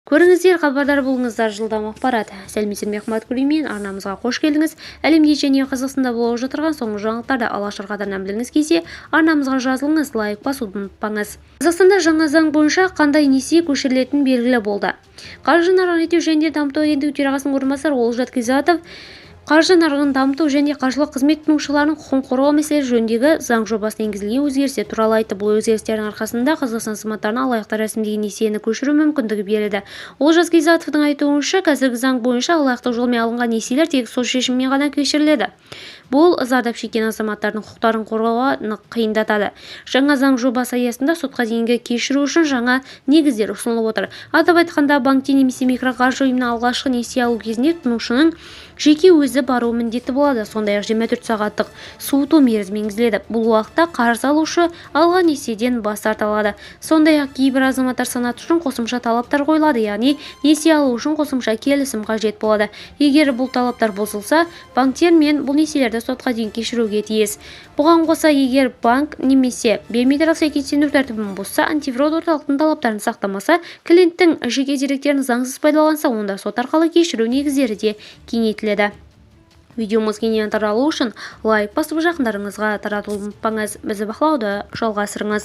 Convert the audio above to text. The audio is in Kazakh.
Көріңіздер, хабардар болыңыздар, жылдам ақпарат. Сәлеметсіздер ме, қымбатты көрермен, арнамызға қош келдіңіз. Әлемде және Қазақстанда болып жатырған соңғы жаңалықтарды алашырғадарынан білгіңіз келсе, арнамызға жазылыңыз, лайк басуды ұмытпаңыз. Қазақстанда жаңа заң бойынша қандай несие көшірілетіні белгілі болды. Қаржы нарығын реттеу және дамыту агенттігі төрағасының орынбасары Олжас Кизатов қаржы нарығын дамыту және қаржылық қызмет тұтынушыларының құқығын қорғау мәселелері жөніндегі заң жобасына енгізілген өзгерістер туралы айтты. Бұл өзгерістердің арқасында Қазақстан азаматтарына алаяқтар рәсімдеген несиені көшіру мүмкіндігі берілді. Олжас Кизатовтың айтуынша, қазіргі заң бойынша алаяқтық жолмен алынған несиелер тек сот шешімімен ғана көшіріледі. Бұл зардап шеккен азаматтардың құқықтарын қорғауға қиындатады. Жаңа заң жобасы аясында сотқа дейінгі кешіру үшін жаңа негіздер ұсынылып отыр. Атап айтқанда, банктен немесе микроқаржы ұйымынан алғашқы несие алу кезінде тұтынушының жеке өзі баруы міндетті болады. Сондай-ақ 24 сағаттық суыту мерзімі енгізіледі. Бұл уақытта қарыз алушы алған несиеден бас тарта алады. Сондай-ақ кейбір азаматтар санаты үшін қосымша талаптар қойылады, яғни несие алу үшін қосымша келісім қажет болады. Егер бұл талаптар бұзылса, банктер мен бұл несиелерді сотқа дейін кешіруге тиіс. Бұған қоса, егер банк немесе биометриялық сәйкестендіру тәртібін бұзса, антифрод орталықтың талаптарын сақтамаса, клиенттің жеке деректерін заңсыз пайдаланса, онда сот арқылы кешіру негіздері де кеңейтіледі. Видеомыз кеңінен таралу үшін лайк басып жақындарыңызға таратуды ұмытпаңыз. Бізді бақылауды жалғастырыңыз.